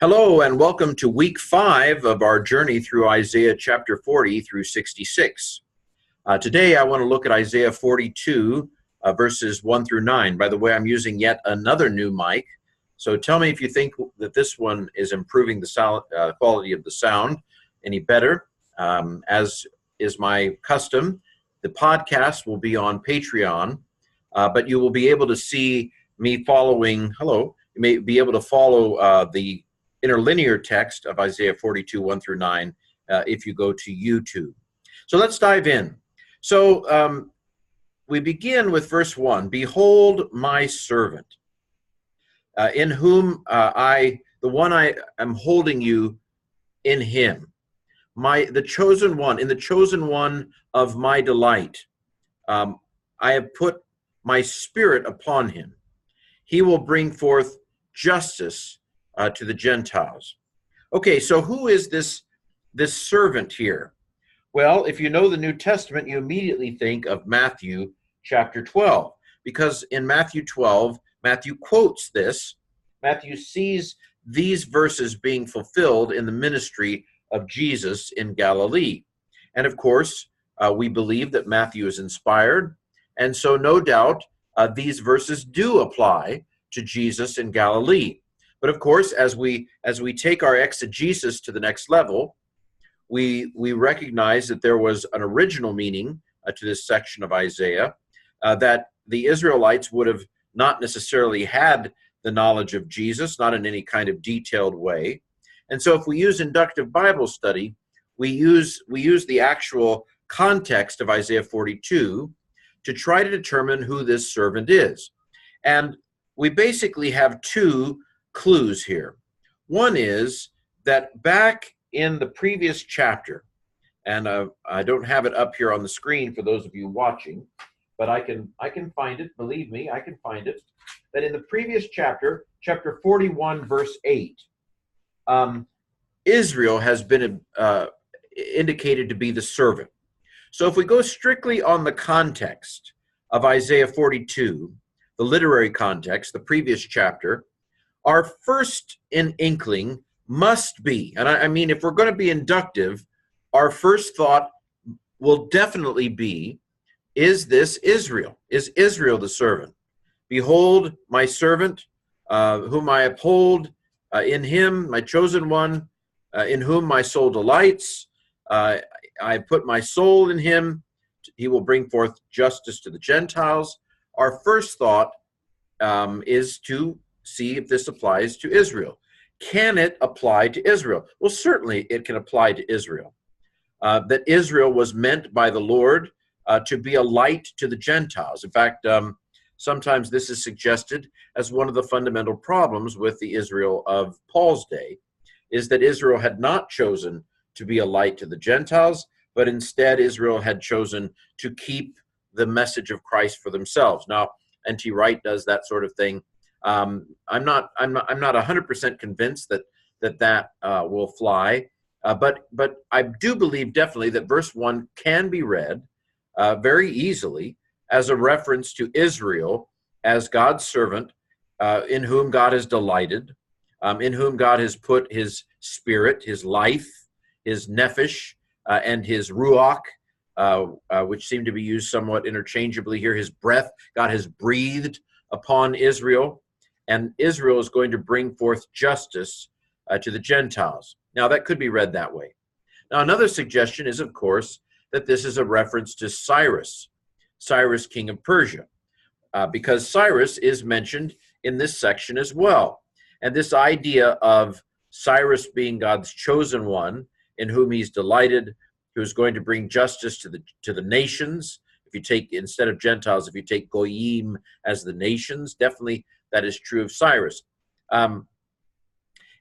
Hello and welcome to week 5 of our journey through Isaiah chapter 40 through 66. Today I want to look at Isaiah 42 verses 1 through 9. By the way, I'm using yet another new mic, so tell me if you think that this one is improving the quality of the sound any better. As is my custom, the podcast will be on Patreon, but you will be able to see me following, you may be able to follow the interlinear text of Isaiah 42, 1 through 9, if you go to YouTube. So let's dive in. So we begin with verse 1. Behold my servant, in whom the one I am holding you in him. The chosen one, in the chosen one of my delight. I have put my spirit upon him. He will bring forth justice to the Gentiles. Okay, so who is this servant here? Well, if you know the New Testament, you immediately think of Matthew chapter 12, because in Matthew 12, Matthew quotes this. Matthew sees these verses being fulfilled in the ministry of Jesus in Galilee. And of course, we believe that Matthew is inspired, and so no doubt these verses do apply to Jesus in Galilee. But of course, as we take our exegesis to the next level, we recognize that there was an original meaning to this section of Isaiah, that the Israelites would have not necessarily had the knowledge of Jesus, not in any kind of detailed way. And so if we use inductive Bible study, we use the actual context of Isaiah 42 to try to determine who this servant is. And we basically have two clues here. One is that back in the previous chapter, and I don't have it up here on the screen for those of you watching, but I can find it. Believe me, I can find it. That in the previous chapter, chapter 41, verse 8, Israel has been indicated to be the servant. So if we go strictly on the context of Isaiah 42, the literary context, the previous chapter, our first inkling must be, and I mean, if we're going to be inductive, our first thought will definitely be, is this Israel? Is Israel the servant? Behold, my servant, whom I uphold, in him, my chosen one, in whom my soul delights. I put my soul in him. He will bring forth justice to the Gentiles. Our first thought is to see if this applies to Israel. Can it apply to Israel? Well, certainly it can apply to Israel. That Israel was meant by the Lord to be a light to the Gentiles. In fact, sometimes this is suggested as one of the fundamental problems with the Israel of Paul's day, is that Israel had not chosen to be a light to the Gentiles, but instead Israel had chosen to keep the message of Christ for themselves. Now, N.T. Wright does that sort of thing. I'm not 100% convinced that will fly, but I do believe definitely that verse 1 can be read very easily as a reference to Israel as God's servant, in whom God has delighted, in whom God has put his spirit, his life, his nephesh, and his ruach, which seem to be used somewhat interchangeably here, his breath. God has breathed upon Israel, and Israel is going to bring forth justice to the Gentiles. Now, that could be read that way. Now, another suggestion is, of course, that this is a reference to Cyrus, king of Persia, because Cyrus is mentioned in this section as well. And this idea of Cyrus being God's chosen one, in whom he's delighted, who's going to bring justice to the nations. If you take, instead of Gentiles, if you take Goyim as the nations, definitely that is true of Cyrus.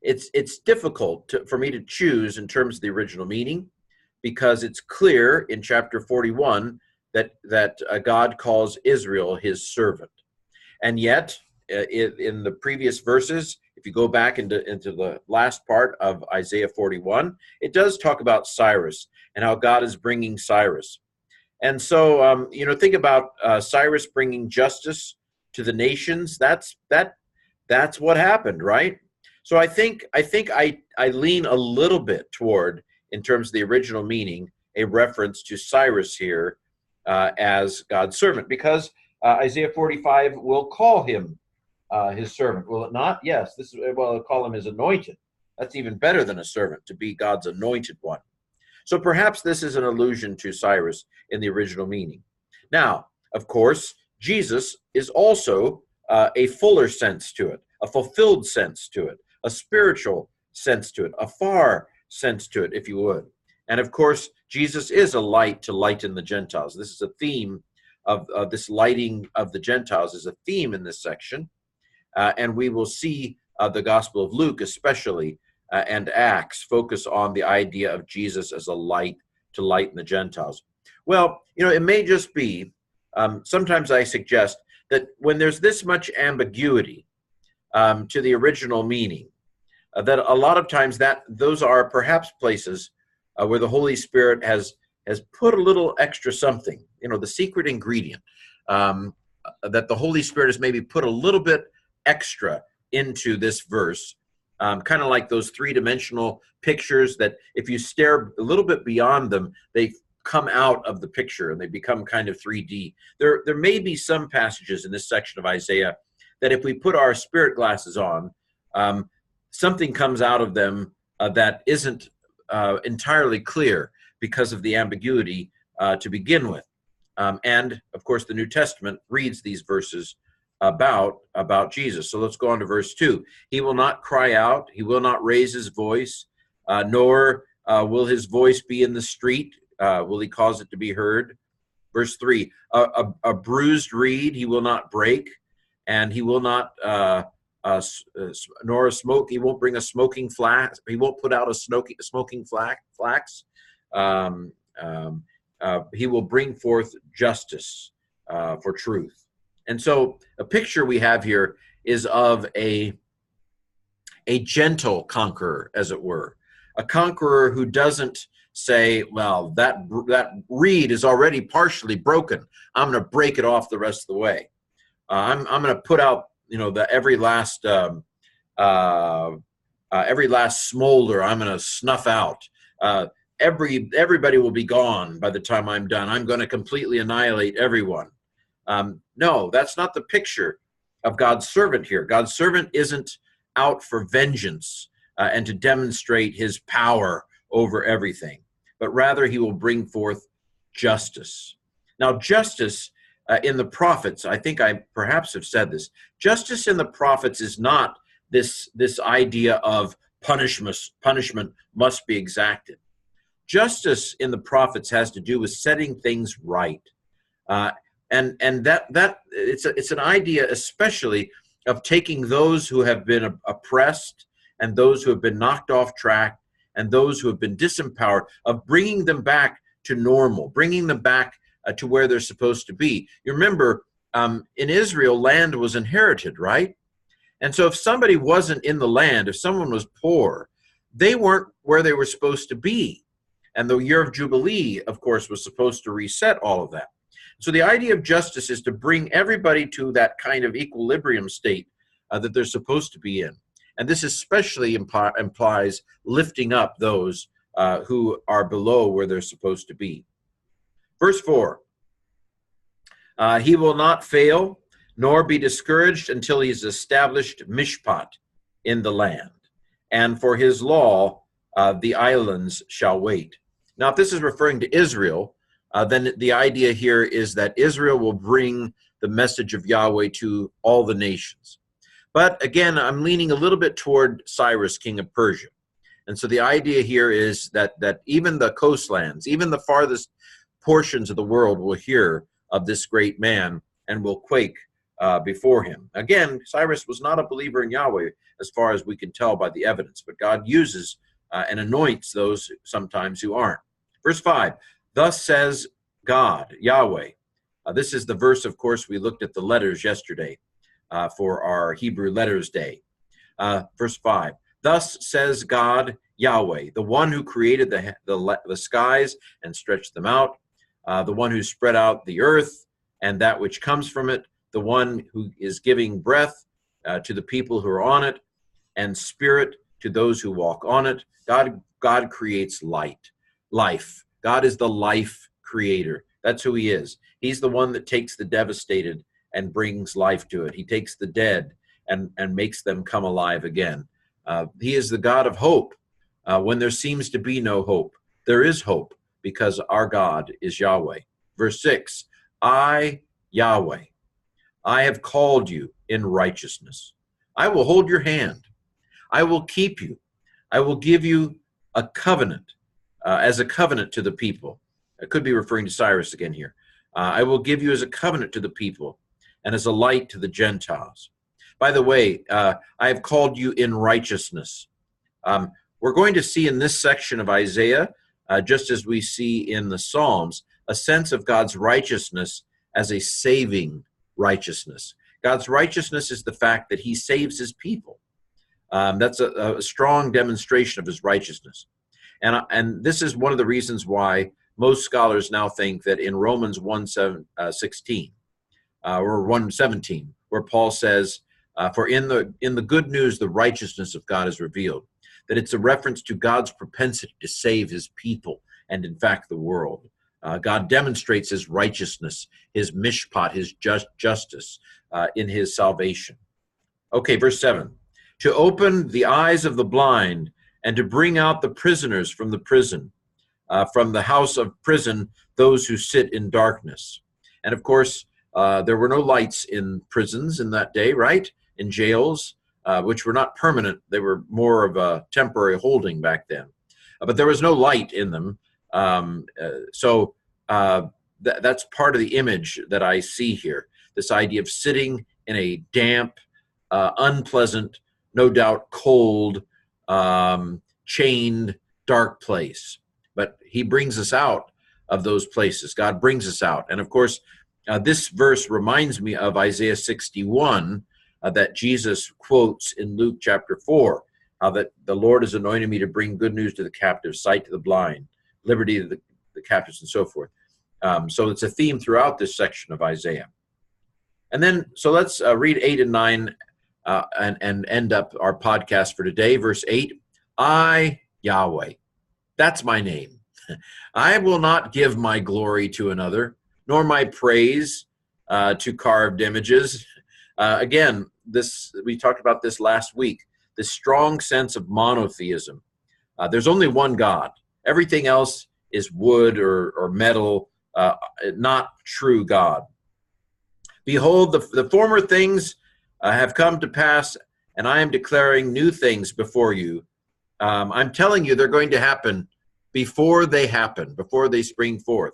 It's difficult for me to choose in terms of the original meaning, because it's clear in chapter 41 that God calls Israel his servant. And yet, in the previous verses, if you go back into the last part of Isaiah 41, it does talk about Cyrus and how God is bringing Cyrus. And so, think about Cyrus bringing justice to the nations. That's what happened, right? So I lean a little bit toward, in terms of the original meaning, a reference to Cyrus here as God's servant, because Isaiah 45 will call him his servant, will it not? Yes, it'll call him his anointed. That's even better than a servant, to be God's anointed one. So perhaps this is an allusion to Cyrus in the original meaning. Now, of course, Jesus is also a fuller sense to it, a fulfilled sense to it, a spiritual sense to it, a far sense to it, if you would. And of course, Jesus is a light to lighten the Gentiles. This is a theme of this lighting of the Gentiles is a theme in this section. And we will see the Gospel of Luke especially and Acts focus on the idea of Jesus as a light to lighten the Gentiles. Well, it may just be, sometimes I suggest that when there's this much ambiguity to the original meaning, that a lot of times those are perhaps places where the Holy Spirit has put a little extra something, the secret ingredient, that the Holy Spirit has maybe put a little bit extra into this verse, kind of like those three-dimensional pictures that if you stare a little bit beyond them, they come out of the picture and they become kind of 3D. There may be some passages in this section of Isaiah that if we put our spirit glasses on, something comes out of them that isn't entirely clear because of the ambiguity to begin with. And of course, the New Testament reads these verses about Jesus. So let's go on to verse 2. He will not cry out, he will not raise his voice, nor will his voice be in the street, will he cause it to be heard. Verse 3, a bruised reed he will not break, and he will not nor a smoke, he won't bring a smoking flax, he won't put out a smoking flax. He will bring forth justice for truth. And so a picture we have here is of a gentle conqueror, as it were, a conqueror who doesn't say, well, that reed is already partially broken, I'm going to break it off the rest of the way. I'm going to put out, every last smolder I'm going to snuff out. Everybody will be gone by the time I'm done. I'm going to completely annihilate everyone. No, that's not the picture of God's servant here. God's servant isn't out for vengeance and to demonstrate his power over everything, but rather he will bring forth justice. Now, justice in the prophets, I think I perhaps have said this, justice in the prophets is not this idea of punishment must be exacted. Justice in the prophets has to do with setting things right. And that it's an idea especially of taking those who have been oppressed and those who have been knocked off track and those who have been disempowered, of bringing them back to normal, bringing them back to where they're supposed to be. You remember, in Israel, land was inherited, right? And so if somebody wasn't in the land, if someone was poor, they weren't where they were supposed to be. And the year of Jubilee, of course, was supposed to reset all of that. So the idea of justice is to bring everybody to that kind of equilibrium state that they're supposed to be in. And this especially implies lifting up those who are below where they're supposed to be. Verse 4, he will not fail, nor be discouraged until he has established mishpat in the land. And for his law, the islands shall wait. Now, if this is referring to Israel, then the idea here is that Israel will bring the message of Yahweh to all the nations. But again, I'm leaning a little bit toward Cyrus, king of Persia. And so the idea here is that even the coastlands, even the farthest portions of the world will hear of this great man and will quake before him. Again, Cyrus was not a believer in Yahweh, as far as we can tell by the evidence, but God uses and anoints those sometimes who aren't. Verse 5, thus says God, Yahweh. This is the verse, of course, we looked at the letters yesterday for our Hebrew Letters Day. Verse 5, thus says God, Yahweh, the one who created the skies and stretched them out, the one who spread out the earth and that which comes from it, the one who is giving breath to the people who are on it, and spirit to those who walk on it. God creates life. God is the life creator. That's who he is. He's the one that takes the devastated and brings life to it. He takes the dead and makes them come alive again. He is the God of hope. When there seems to be no hope, there is hope because our God is Yahweh. Verse 6, I, Yahweh, I have called you in righteousness. I will hold your hand. I will keep you. I will give you a covenant, as a covenant to the people. I could be referring to Cyrus again here. I will give you as a covenant to the people and as a light to the Gentiles. By the way, I have called you in righteousness. We're going to see in this section of Isaiah, just as we see in the Psalms, a sense of God's righteousness as a saving righteousness. God's righteousness is the fact that he saves his people. That's a strong demonstration of his righteousness. And this is one of the reasons why most scholars now think that in Romans 1:16 or 1:17, where Paul says, for in the good news, the righteousness of God is revealed, that it's a reference to God's propensity to save his people and, in fact, the world. God demonstrates his righteousness, his mishpat, his justice in his salvation. Okay, verse 7. To open the eyes of the blind and to bring out the prisoners from the prison, from the house of prison, those who sit in darkness. And of course, there were no lights in prisons in that day, right? In jails, which were not permanent. They were more of a temporary holding back then. But there was no light in them. So that's part of the image that I see here. This idea of sitting in a damp, unpleasant, no doubt cold, chained, dark place. But he brings us out of those places. God brings us out. And of course, this verse reminds me of Isaiah 61 that Jesus quotes in Luke chapter 4, that the Lord has anointed me to bring good news to the captives, sight to the blind, liberty to the captives, and so forth. So it's a theme throughout this section of Isaiah. And then, so let's read 8 and 9 and end up our podcast for today. Verse 8, I, Yahweh, that's my name. I will not give my glory to another, nor my praise to carved images. Again, we talked about this last week, this strong sense of monotheism. There's only one God. Everything else is wood or metal, not true God. Behold, the former things have come to pass, and I am declaring new things before you. I'm telling you they're going to happen before they happen, before they spring forth.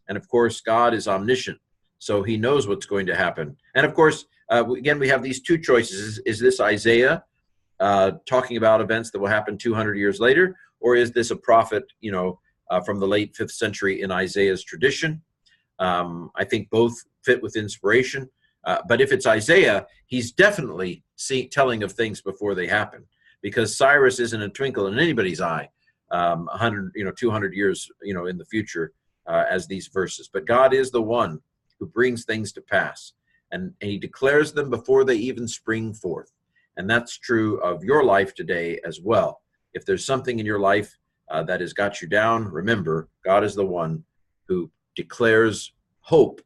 And of course, God is omniscient, so he knows what's going to happen. And of course, again, we have these two choices. Is this Isaiah talking about events that will happen 200 years later, or is this a prophet, from the late 5th century in Isaiah's tradition? I think both fit with inspiration. But if it's Isaiah, he's definitely telling of things before they happen, because Cyrus isn't a twinkle in anybody's eye, 100, 200 years, in the future, as these verses. But God is the one who brings things to pass, and he declares them before they even spring forth. And that's true of your life today as well. If there's something in your life that has got you down, remember, God is the one who declares hope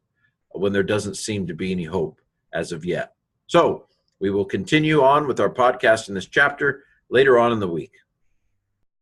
when there doesn't seem to be any hope as of yet. So we will continue on with our podcast in this chapter later on in the week.